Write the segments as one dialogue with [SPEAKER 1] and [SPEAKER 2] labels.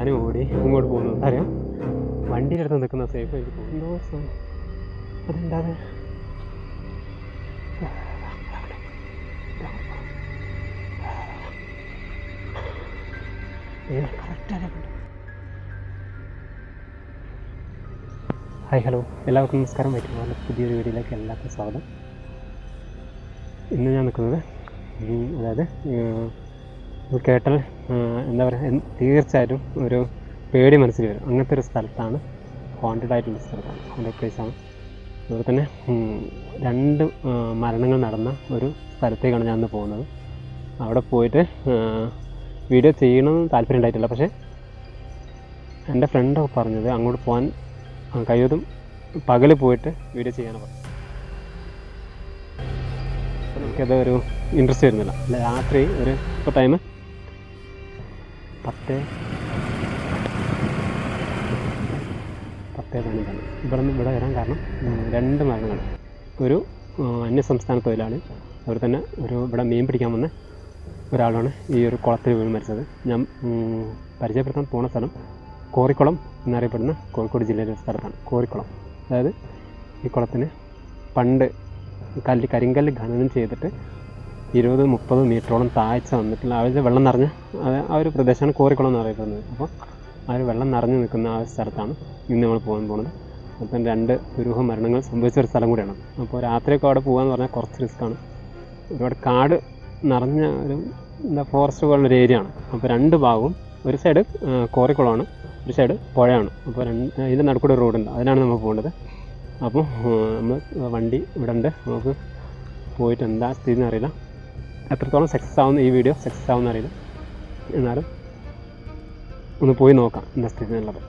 [SPEAKER 1] ഞാനും ഓടി ഇങ്ങോട്ട് പോകുന്നു. അറിയാം വണ്ടിയുടെ അടുത്ത് നിൽക്കുന്ന സേഫ് എനിക്ക് പോകുന്നു. അതെന്താണ് ഹായ് ഹലോ എല്ലാവർക്കും നമസ്കാരം. വൈറ്റുമാറിൻ്റെ പുതിയൊരു വീഡിയോയിലേക്ക് എല്ലാവർക്കും സ്വാഗതം. ഇന്ന് ഞാൻ നിൽക്കുന്നത് അതായത് കേട്ടാൽ എന്താ പറയുക, തീർച്ചയായിട്ടും ഒരു പേടി മനസ്സിൽ വരും. അങ്ങനത്തെ ഒരു സ്ഥലത്താണ്, ഹോണ്ടഡ് ആയിട്ടുള്ള സ്ഥലത്താണ്, ഹോണ്ടഡ് പ്ലേസാണ്. അതുപോലെ തന്നെ 2 മരണങ്ങൾ നടന്ന ഒരു സ്ഥലത്തേക്കാണ് ഞാൻ ഇന്ന് പോകുന്നത്. അവിടെ പോയിട്ട് വീഡിയോ ചെയ്യണമെന്ന് താല്പര്യം ഉണ്ടായിട്ടില്ല. പക്ഷേ എൻ്റെ ഫ്രണ്ടൊക്കെ പറഞ്ഞത് അങ്ങോട്ട് പോകാൻ കഴിയുന്നതും പകൽ പോയിട്ട് വീഡിയോ ചെയ്യാനാണ് പറഞ്ഞത്. അപ്പോൾ നമുക്കത് ഒരു ഇൻട്രസ്റ്റ് വരുന്നില്ല. രാത്രി ഒരു ഇപ്പോൾ ടൈം 10:15 ഇവിടെ വരാൻ കാരണം 2 മരണങ്ങൾ. ഒരു അന്യസംസ്ഥാന തൊഴിലാളി, അതുപോലെ തന്നെ ഇവിടെ മീൻ പിടിക്കാൻ വന്ന ഒരാളാണ് ഈ ഒരു കുളത്തിൽ വീണ് മരിച്ചത്. ഞാൻ പരിചയപ്പെടുത്താൻ പോകുന്ന സ്ഥലം കോറിക്കുളം എന്നറിയപ്പെടുന്ന കോഴിക്കോട് ജില്ലയിലെ സ്ഥലത്താണ്. കോറിക്കുളം, അതായത് ഈ കുളത്തിന് പണ്ട് കരിങ്കല്ല് ഖനനം ചെയ്തിട്ട് 20-30 മീറ്ററോളം താഴ്ച വന്നിട്ടുള്ള ആ വെള്ളം നിറഞ്ഞ ആ ഒരു പ്രദേശമാണ് കോറിക്കുളം എന്ന് അറിയപ്പെടുന്നത്. അപ്പോൾ ആ ഒരു വെള്ളം നിറഞ്ഞു നിൽക്കുന്ന ആ ഒരു സ്ഥലത്താണ് ഇന്ന് നമ്മൾ പോകാൻ പോകുന്നത്. അതുപോലെ തന്നെ 2 ദുരൂഹ മരണങ്ങൾ സംഭവിച്ച ഒരു സ്ഥലം കൂടിയാണ്. അപ്പോൾ രാത്രിയൊക്കെ അവിടെ പോകാമെന്ന് പറഞ്ഞാൽ കുറച്ച് റിസ്ക്കാണ്. ഒരുപാട് കാട് നിറഞ്ഞ ഒരു ഫോറസ്റ്റ് പോലുള്ളൊരു ഏരിയ ആണ്. അപ്പോൾ 2 ഭാഗവും, ഒരു സൈഡ് കോറിക്കുളമാണ്, ഒരു സൈഡ് പുഴയാണ്. അപ്പോൾ ഇതിൻ്റെ നടുക്കൂടെ റോഡുണ്ട്, അതിനാണ് നമ്മൾ പോകേണ്ടത്. അപ്പോൾ നമ്മൾ വണ്ടി ഇവിടെ ഉണ്ട്. നമുക്ക് പോയിട്ട് എന്താ സ്ഥിതി എന്നറിയില്ല, എത്രത്തോളം ഈ വീഡിയോ സക്സസ് ആവുമെന്ന് അറിയില്ല. എന്നാലും ഒന്ന് പോയി നോക്കാം എന്താ സ്ഥിതി എന്നുള്ളത്.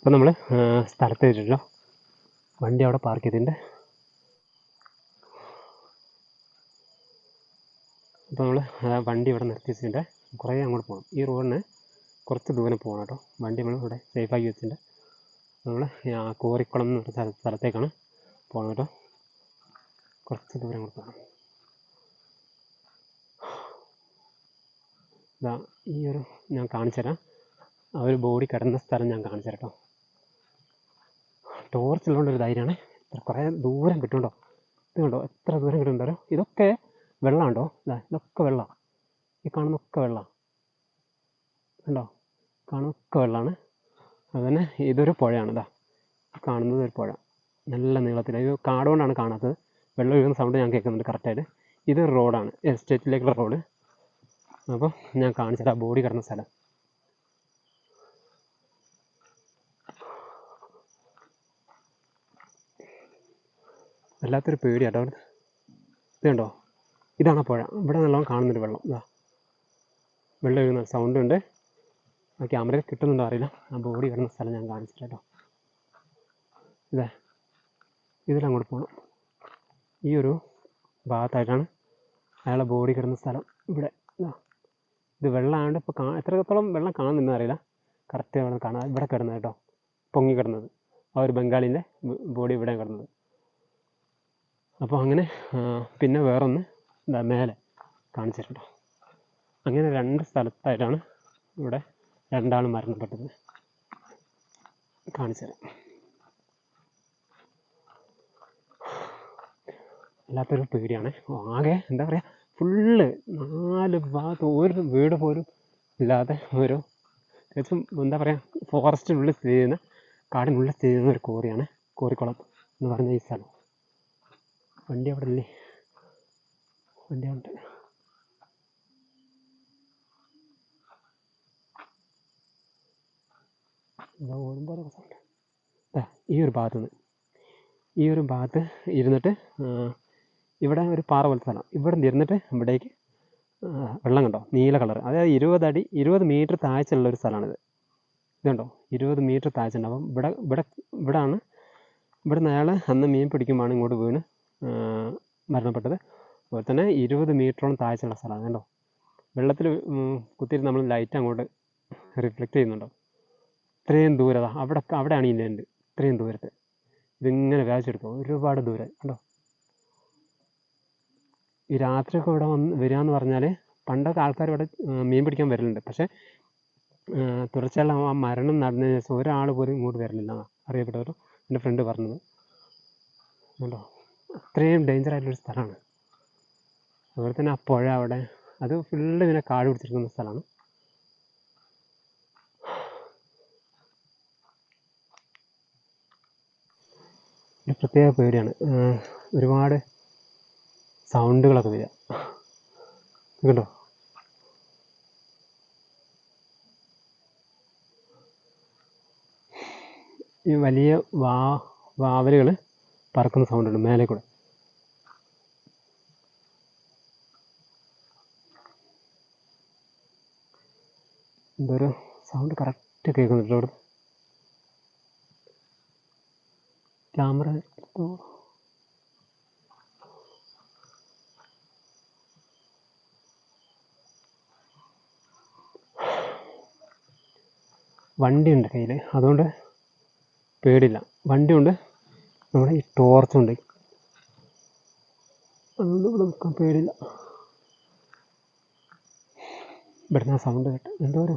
[SPEAKER 1] അപ്പോൾ നമ്മൾ സ്ഥലത്ത് വെച്ചിട്ടോ വണ്ടി അവിടെ പാർക്ക് ചെയ്തിട്ടുണ്ട്. അപ്പോൾ നമ്മൾ വണ്ടി ഇവിടെ നിർത്തി വെച്ചിട്ടുണ്ട്. കുറേ അങ്ങോട്ട് പോകണം. ഈ റോഡിന് കുറച്ച് ദൂരം പോകണം കേട്ടോ. വണ്ടി നമ്മൾ ഇവിടെ സേഫാക്കി വെച്ചിട്ടുണ്ട്. നമ്മൾ കോറിക്കുളം എന്ന് പറഞ്ഞ സ്ഥലത്തേക്കാണ് പോകണം കേട്ടോ. കുറച്ച് ദൂരം അങ്ങോട്ട് പോകണം. ഈ ഒരു ഞാൻ കാണിച്ചു തരാം. ആ ഒരു ബോഡി കിടന്ന സ്ഥലം ഞാൻ കാണിച്ചു തരാം കേട്ടോ. ടോർച്ചുള്ളതുകൊണ്ടൊരു ധൈര്യമാണ്. കുറേ ദൂരം കിട്ടുന്നുണ്ടോ? ഇത് കണ്ടോ എത്ര ദൂരം കിട്ടുന്നുണ്ടോ? ഇതൊക്കെ വെള്ളമുണ്ടോ? ഇതൊക്കെ വെള്ളമാണ്. ഈ കാണുന്നൊക്കെ വെള്ളമാണ്. കണ്ടോ? കാണുന്നൊക്കെ വെള്ളമാണ്. അതുതന്നെ ഇതൊരു പുഴയാണ്. കാണുന്നത് ഒരു പുഴ, നല്ല നീളത്തിൽ. ഇത് കാടുകൊണ്ടാണ് കാണാത്തത്. വെള്ളം ഒഴുകുന്ന സൗണ്ട് ഞാൻ കേൾക്കുന്നുണ്ട് കറക്റ്റായിട്ട്. ഇതൊരു റോഡാണ്, എസ്റ്റേറ്റിലേക്കുള്ള റോഡ്. അപ്പോൾ ഞാൻ കാണിച്ചു തരാം ബോഡി കിടന്ന സ്ഥലം. വല്ലാത്തൊരു പേടിയാട്ടോ. ഇത് കണ്ടോ? ഇതാണ് പുഴ. ഇവിടെ നല്ലോണം കാണുന്നുണ്ട് വെള്ളം. വെള്ളം ഒഴുകുന്ന സൗണ്ട് ഉണ്ട്. ആ ക്യാമറയിൽ കിട്ടുന്നുണ്ടോ അറിയില്ല. ആ ബോഡി കിടന്ന സ്ഥലം ഞാൻ കാണിച്ചിട്ടോ. ഇതിലങ്ങോട്ട് പോകണം. ഈ ഒരു ഭാഗത്തായിട്ടാണ് അയാളെ ബോഡി കിടന്ന സ്ഥലം. ഇവിടെ ഇത് വെള്ളമാണ്ട് ഇപ്പോൾ എത്രത്തോളം വെള്ളം കാണുന്നെന്ന് അറിയില്ല. കറക്റ്റ് അവിടെ കാണാം. ഇവിടെ കിടന്നത് കേട്ടോ, പൊങ്ങി കിടന്നത്. ആ ഒരു ബംഗാളിൻ്റെ ബോഡി ഇവിടെ കിടന്നത്. അപ്പോൾ അങ്ങനെ പിന്നെ വേറൊന്ന് മേലെ കാണിച്ചിട്ടുണ്ടോ. അങ്ങനെ 2 സ്ഥലത്തായിട്ടാണ് ഇവിടെ 2 ആൾ മരണപ്പെട്ടത്. കാണിച്ചു തരാം. അല്ലാത്തൊരു പേടിയാണ്. ആകെ എന്താ പറയുക, ഫുള്ള് 4 ഭാഗത്ത് ഒരു വീട് പോലും ഇല്ലാതെ ഒരു എന്താ പറയുക, ഫോറസ്റ്റിനുള്ളിൽ സ്ഥിതി ചെയ്യുന്ന, കാടിനുള്ളിൽ സ്ഥിതി ചെയ്യുന്ന ഒരു കോറിയാണ് കോറിക്കുളം എന്ന് പറഞ്ഞ ഈ സ്ഥലം. വണ്ടി അവിടെ ഇല്ലേ? വണ്ടി ഉണ്ട്. ഓടുമ്പോൾ സൗണ്ട്. ഈ ഒരു ഭാഗത്ത് നിന്ന് ഇരുന്നിട്ട് ഇവിടെ ഒരു പാറ പോലത്തെ സ്ഥലം. ഇവിടെ നിന്ന് ഇരുന്നിട്ട് ഇവിടേക്ക് വെള്ളം കണ്ടോ, നീല കളർ. അതായത് 20 മീറ്റർ താഴ്ചയുള്ള ഒരു സ്ഥലമാണിത്. ഇതുണ്ടോ, 20 മീറ്റർ താഴ്ചയുണ്ട്. അപ്പം ഇവിടാണ് ഇവിടുന്ന് അയാൾ അന്ന് മീൻ പിടിക്കുമ്പോഴാണ് ഇങ്ങോട്ട് വീണ് മരണപ്പെട്ടത്. അതുപോലെ തന്നെ 20 മീറ്ററോളം താഴ്ചയുള്ള സ്ഥലമാണ്. കണ്ടോ, വെള്ളത്തിൽ കുത്തിയിട്ട് നമ്മൾ ലൈറ്റ് അങ്ങോട്ട് റിഫ്ലക്റ്റ് ചെയ്യുന്നുണ്ടോ. ഇത്രയും ദൂരം അവിടെയാണ് ഈ ലാൻഡ്. ഇത്രയും ദൂരത്ത് ഇതിങ്ങനെ വ്യാപിച്ചെടുക്കും, ഒരുപാട് ദൂരം. കണ്ടോ, ഈ രാത്രിയൊക്കെ ഇവിടെ വരിക എന്ന് പറഞ്ഞാൽ, പണ്ടൊക്കെ ആൾക്കാർ ഇവിടെ മീൻ പിടിക്കാൻ വരലുണ്ട്. പക്ഷേ തുടർച്ചയുള്ള ആ മരണം നടന്നതിന് ശേഷം ഒരാൾ പോലും ഇങ്ങോട്ട് വരലില്ല അറിയപ്പെട്ടവർ എൻ്റെ ഫ്രണ്ട് പറഞ്ഞത്. കണ്ടോ, അത്രയും ഡേഞ്ചർ ആയിട്ടുള്ളൊരു സ്ഥലമാണ്. അതുപോലെ തന്നെ ആ പുഴ അവിടെ, അത് ഫുള്ള് ഇങ്ങനെ കാട് പിടിച്ചിരിക്കുന്ന സ്ഥലമാണ്. ഒരു പ്രത്യേക പേടിയാണ്. ഒരുപാട് സൗണ്ടുകളൊക്കെ വരിക. കണ്ടോ, ഈ വലിയ വാവലുകൾ പറക്കുന്ന സൗണ്ടുണ്ട് മേലെ കൂടെ. എന്തൊരു സൗണ്ട് കറക്റ്റ് കേൾക്കുന്നുണ്ട് അവിടെ. ക്യാമറ വണ്ടിയുണ്ട് കയ്യിൽ, അതുകൊണ്ട് പേടിയില്ല. വണ്ടിയുണ്ട്, നമ്മുടെ ഈ ടോർച്ചുണ്ട്, അതുകൊണ്ട് ഇവിടെ നിൽക്കാൻ പേടിയില്ല. ഇവിടുന്ന് ആ സൗണ്ട് കേട്ട് എന്തോ ഒരു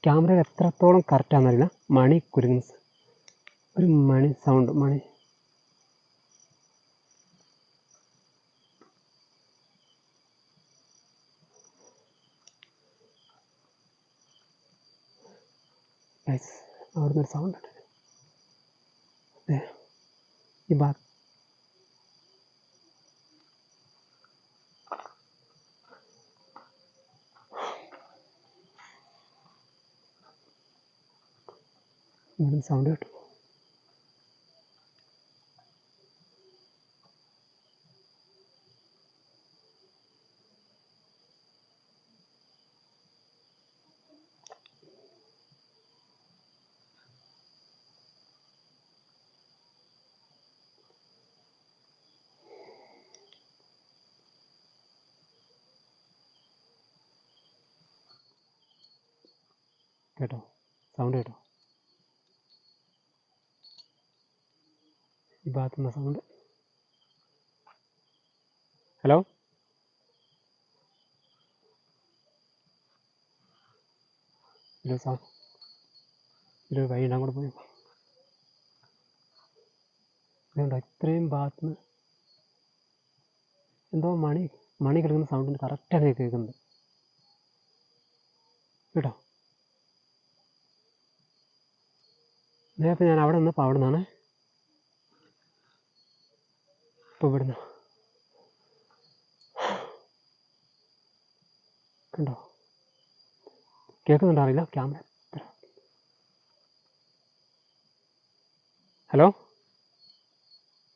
[SPEAKER 1] ക്യാമറയിൽ എത്രത്തോളം കറക്റ്റാണെന്നറിയില്ല, മണി കുരുങ്ങുന്ന ഒരു മണി സൗണ്ട്. മണി അവിടുന്ന് ഒരു സൗണ്ട് ഉണ്ട്. ഈ ഭാഗത്ത് ഇവിടുന്ന് സൗണ്ട് കേട്ടു. കേട്ടോ, സൗണ്ട് കേട്ടോ, ഈ ഭാഗത്തുനിന്ന് സൗണ്ട്. ഹലോ, ഇതിലൊരു വഴി അങ്ങോട്ട് പോയി. ഇതുണ്ടോ, ഇത്രയും ഭാഗത്തുനിന്ന് എന്തോ മണി കിടക്കുന്ന സൗണ്ടിന് കറക്റ്റാണ് കേൾക്കുന്നത് കേട്ടോ. നേരത്തെ ഞാൻ അവിടെ നിന്നപ്പോൾ അവിടെ നിന്നാണ്, ഇപ്പോൾ ഇവിടുന്ന് കണ്ടോ, കേൾക്കുന്നുണ്ടോ അറിയില്ല ക്യാമറ. ഹലോ,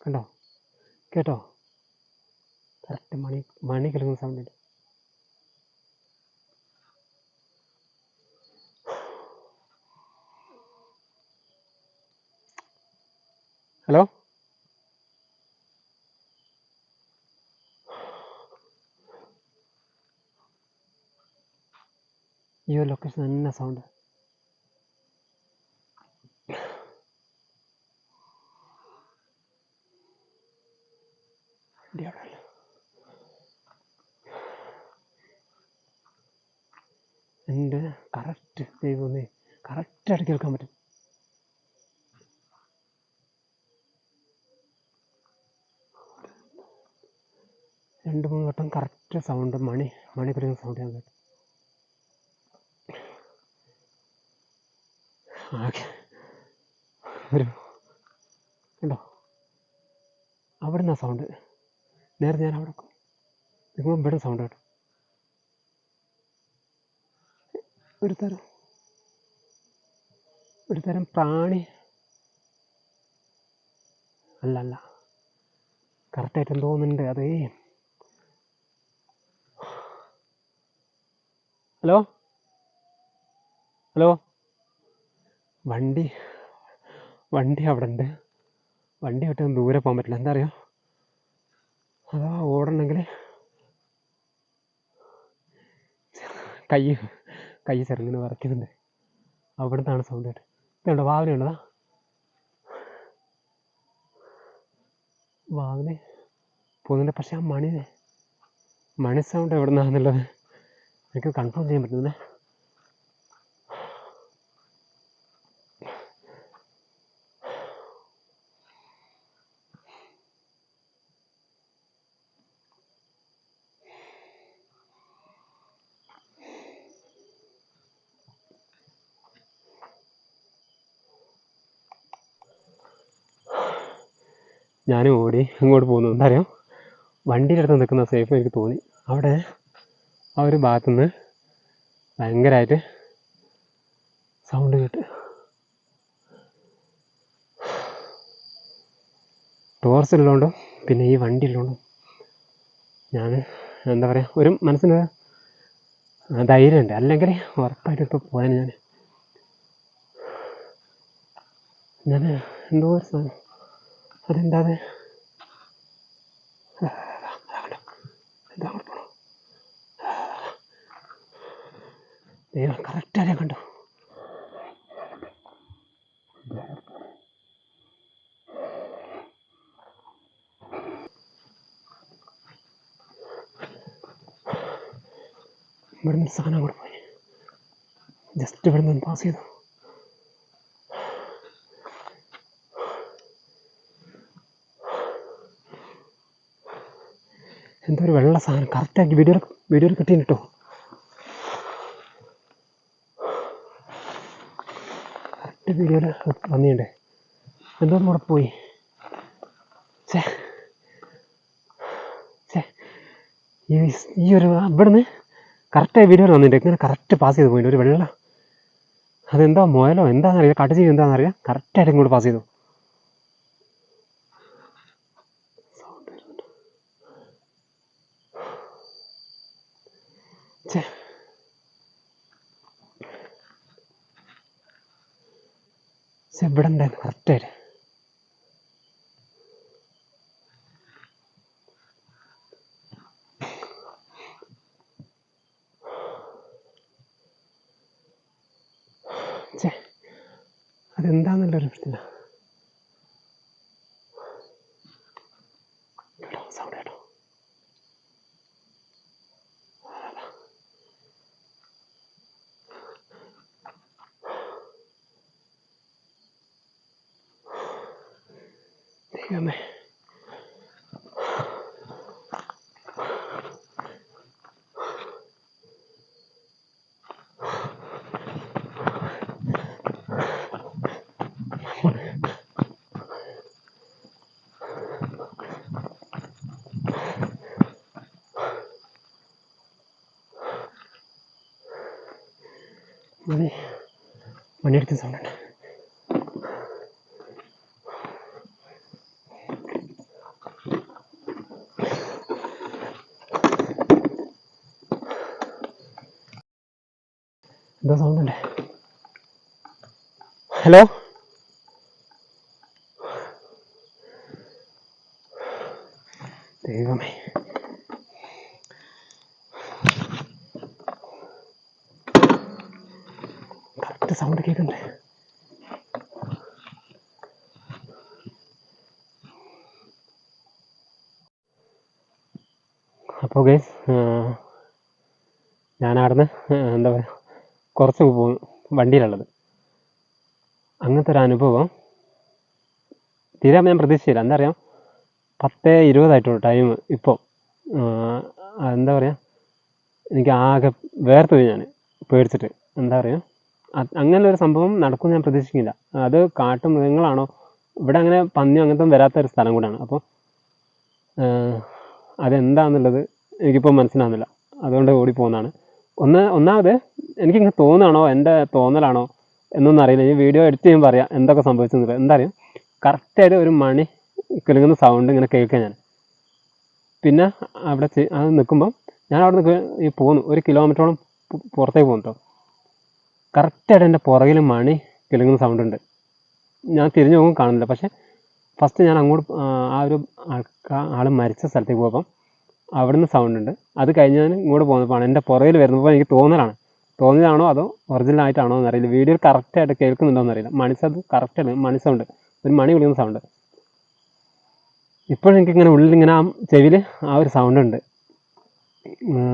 [SPEAKER 1] കണ്ടോ, കേട്ടോ, കറക്റ്റ് മണി കിടക്കുന്ന സൗണ്ട് ഉണ്ട്. ഹലോ, ഈ ഒരു ലൊക്കേഷൻ തന്നെ സൗണ്ട്. എൻ്റെ കറക്റ്റ് ദൈവമേ, കറക്റ്റായിട്ട് കേൾക്കാൻ പറ്റും. രണ്ട് മൂന്ന് വട്ടം കറക്റ്റ് സൗണ്ട്, മണി കിടക്കുന്ന സൗണ്ട് ഞാൻ കേട്ടു. ആകെ ഒരു കണ്ടോ, അവിടെ നിന്നാ സൗണ്ട്. നേരത്തെ ഞാൻ അവിടെ നിൽക്കുമ്പോൾ ഇവിടെ സൗണ്ട് കേട്ടു. ഒരു തരം പ്രാണി അല്ല, കറക്റ്റായിട്ട് എന്തോ ഒന്നുണ്ട്. അതേ ഹലോ ഹലോ വണ്ടി അവിടെ ഉണ്ട്. വണ്ടി വിട്ട് ദൂരെ പോകാൻ പറ്റില്ല. എന്താ അറിയോ, അതാ ഓടണമെങ്കിൽ കൈ ചെറുങ്ങനെ വിറയ്ക്കുന്നുണ്ട്. അവിടെ നിന്നാണ് സൗണ്ട് കേട്ട്. ഇതുണ്ടോ വാവിനെ ഉള്ളതാ, വാവിനെ പോകുന്നുണ്ട്. പക്ഷെ ആ മണി സൗണ്ട് എവിടെ നിന്നാണെന്നുള്ളത് എനിക്ക് കൺഫേം ചെയ്യാൻ പറ്റുന്നില്ലേ. ഞാനും ഓടി ഇങ്ങോട്ട് പോകുന്നു. എന്താ അറിയാം, വണ്ടിയുടെ അടുത്ത് നിൽക്കുന്ന സേഫ് എനിക്ക് തോന്നി. അവിടെ ആ ഒരു ഭാഗത്തുനിന്ന് ഭയങ്കരമായിട്ട് സൗണ്ട് കേട്ട്. ടോർച്ച് ഉള്ളതുകൊണ്ടും പിന്നെ ഈ വണ്ടി ഉള്ളതുകൊണ്ടും ഞാൻ എന്താ പറയുക, ഒരു മനസ്സിന് ധൈര്യമുണ്ട്. അല്ലെങ്കിൽ ഉറപ്പായിട്ടും ഇപ്പോൾ പോയാൽ ഞാൻ എന്തോ ഒരു സാധനം അതെന്താതെ എന്താ പോണോ ദൈവം, കറക്റ്റായിട്ട് കണ്ടു. ഇവിടെ നിന്ന് സാധനം അങ്ങോട്ട് പോയി. ജസ്റ്റ് ഇവിടെ നിന്ന് പാസ് ചെയ്തു. എന്തോ ഒരു വെള്ള സാധനം കറക്റ്റാക്കി വീഡിയോയിൽ കിട്ടിയും കിട്ടോ. കറക്റ്റ് വീഡിയോയിൽ വന്നിട്ടുണ്ട്. എന്തോ കൂടെ പോയി. ഈ ഒരു ഇവിടുന്ന് കറക്റ്റായി വീഡിയോയിൽ വന്നിട്ടുണ്ട്. ഇങ്ങനെ കറക്റ്റ് പാസ് ചെയ്ത് പോയിട്ടുണ്ട്. ഒരു വെള്ള അതെന്തോ മുയലോ എന്താണെന്നറിയാം, കട്ട് ചെയ്ത് എന്താണെന്നറിയാം, കറക്റ്റായിട്ട് ഇങ്ങോട്ട് പാസ് ചെയ്തു. ഇവിടെ ഉണ്ടായിരുന്നു കറക്റ്റായിട്ട്. അതെന്താന്നുള്ളൊരു പ്രശ്നമില്ല. സൗണ്ട് കേട്ടോ. ദൈവമേ, മണിയടിക്കുന്ന സൗണ്ടുണ്ട്. എന്തോ സൗണ്ടുണ്ട്. ഹലോ ദൈവമേ, കറക്റ്റ് സൗണ്ട് കേൾക്കണ്ടേ. അപ്പോൾ ഗൈസ്, ഞാനവിടുന്ന് എന്താ പറയുക, കുറച്ച് പോകും വണ്ടിയിലുള്ളത്. അങ്ങനത്തെ ഒരു അനുഭവം തീരെ ഞാൻ പ്രതീക്ഷിച്ചില്ല. എന്താ പറയുക, 10:20 ടൈം. ഇപ്പോൾ എന്താ പറയുക, എനിക്ക് ആകെ വേർത്തുപോയി ഞാൻ പേടിച്ചിട്ട്. എന്താ പറയുക, അങ്ങനെ ഒരു സംഭവം നടക്കുമെന്ന് ഞാൻ പ്രതീക്ഷിക്കില്ല. അത് കാട്ടുമൃഗങ്ങളാണോ, ഇവിടെ അങ്ങനെ പന്നിയോ അങ്ങനത്തെ വരാത്തൊരു സ്ഥലം കൂടാണ്. അപ്പോൾ അതെന്താണെന്നുള്ളത് എനിക്കിപ്പോൾ മനസ്സിലാകുന്നില്ല. അതുകൊണ്ട് ഓടിപ്പോകുന്നതാണ്. ഒന്നാമത് എനിക്കിങ്ങനെ തോന്നുകയാണോ, എൻ്റെ തോന്നലാണോ എന്നൊന്നും അറിയില്ല. ഈ വീഡിയോ എഡിറ്റ് ചെയ്യുമ്പോൾ അറിയാം എന്തൊക്കെ സംഭവിച്ചെന്നുള്ളത്. എന്താ അറിയാം, കറക്റ്റായിട്ട് ഒരു മണി കിളുങ്ങുന്ന സൗണ്ട് ഇങ്ങനെ കേൾക്കുക ഞാൻ. പിന്നെ അവിടെ അത് നിൽക്കുമ്പം ഞാൻ അവിടെ നിന്ന് ഈ പോന്നു 1 കിലോമീറ്ററോളം പുറത്തേക്ക് പോകുന്നു കേട്ടോ. കറക്റ്റായിട്ട് എൻ്റെ പുറകിൽ മണി കിലുങ്ങുന്ന സൗണ്ട് ഉണ്ട്. ഞാൻ തിരിഞ്ഞു പോകും കാണുന്നില്ല. പക്ഷേ ഫസ്റ്റ് ഞാൻ അങ്ങോട്ട് ആ ഒരു ആൾ മരിച്ച സ്ഥലത്തേക്ക് പോയപ്പം അവിടുന്ന് സൗണ്ട് ഉണ്ട്. അത് കഴിഞ്ഞ് ഞാൻ ഇങ്ങോട്ട് പോകുന്നപ്പോഴാണ് എൻ്റെ പുറകിൽ വരുന്നപ്പോൾ എനിക്ക് തോന്നിയതാണോ അതോ ഒറിജിനൽ ആയിട്ടാണോ എന്നറിയില്ല. വീഡിയോയിൽ കറക്റ്റായിട്ട് കേൾക്കുന്നുണ്ടോ എന്നറിയില്ല. മണിസത് കറക്റ്റാണ്, മണി സൗണ്ട്, ഒരു മണി വിളിക്കുന്ന സൗണ്ട്. ഇപ്പോഴെനിക്കിങ്ങനെ ഉള്ളിലിങ്ങനെ ആ ചെവിയിൽ ആ ഒരു സൗണ്ട് ഉണ്ട്.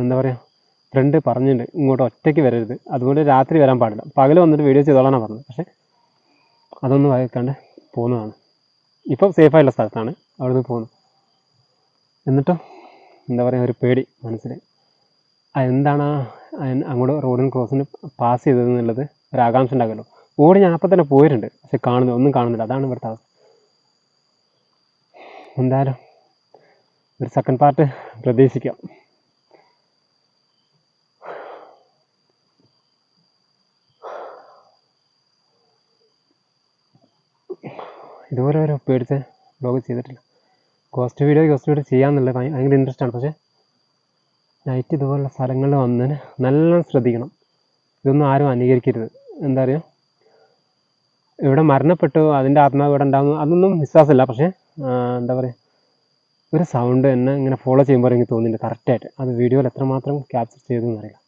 [SPEAKER 1] എന്താ പറയുക, ഫ്രണ്ട് പറഞ്ഞിട്ടുണ്ട് ഇങ്ങോട്ട് ഒറ്റയ്ക്ക് വരരുത്, അതുകൊണ്ട് രാത്രി വരാൻ പാടില്ല, പകൽ വന്നിട്ട് വീഡിയോ ചെയ്തോളാനാണ് പറഞ്ഞത്. പക്ഷേ അതൊന്നും വയ്ക്കാണ്ട് പോകുന്നതാണ്. ഇപ്പം സേഫായുള്ള സ്ഥലത്താണ്, അവിടെ നിന്ന് പോകുന്നു. എന്നിട്ടോ എന്താ പറയുക, ഒരു പേടി മനസ്സിൽ. എന്താണ് അങ്ങോട്ട് റോഡിന് ക്രോസിന് പാസ് ചെയ്തതെന്നുള്ളത് ഒരു ആകാംക്ഷ ഉണ്ടാകുമല്ലോ. ഓടി ഞാൻ അപ്പം തന്നെ പോയിട്ടുണ്ട്, പക്ഷെ ഒന്നും കാണുന്നില്ല. അതാണ് ഇവിടുത്തെ അവസ്ഥ. എന്തായാലും ഒരു സെക്കൻഡ് പാർട്ട് പ്രതീക്ഷിക്കാം. ഇതുപോലെ ഒരു പേടിച്ച വ്ലോഗ് ചെയ്തിട്ടില്ല. ഗോസ്റ്റ് വീഡിയോ ചെയ്യാമെന്നുള്ളത് ഭയങ്കര ഇൻട്രസ്റ്റ് ആണ്. പക്ഷേ നൈറ്റ് ഇതുപോലുള്ള സ്ഥലങ്ങളിൽ വന്നതിന് നല്ലോണം ശ്രദ്ധിക്കണം. ഇതൊന്നും ആരും അനുകരിക്കരുത്. എന്താ പറയുക, ഇവിടെ മരണപ്പെട്ടു അതിൻ്റെ ആത്മാവ് ഇവിടെ ഉണ്ടാകുന്നു അതൊന്നും വിശ്വാസമില്ല. പക്ഷേ എന്താ പറയുക, ഒരു സൗണ്ട് എന്നെ ഇങ്ങനെ ഫോളോ ചെയ്യുമ്പോൾ എനിക്ക് തോന്നിയിട്ടുണ്ട് കറക്റ്റായിട്ട്. അത് വീഡിയോയിൽ എത്രമാത്രം ക്യാപ്ചർ ചെയ്തു എന്നറിയില്ല.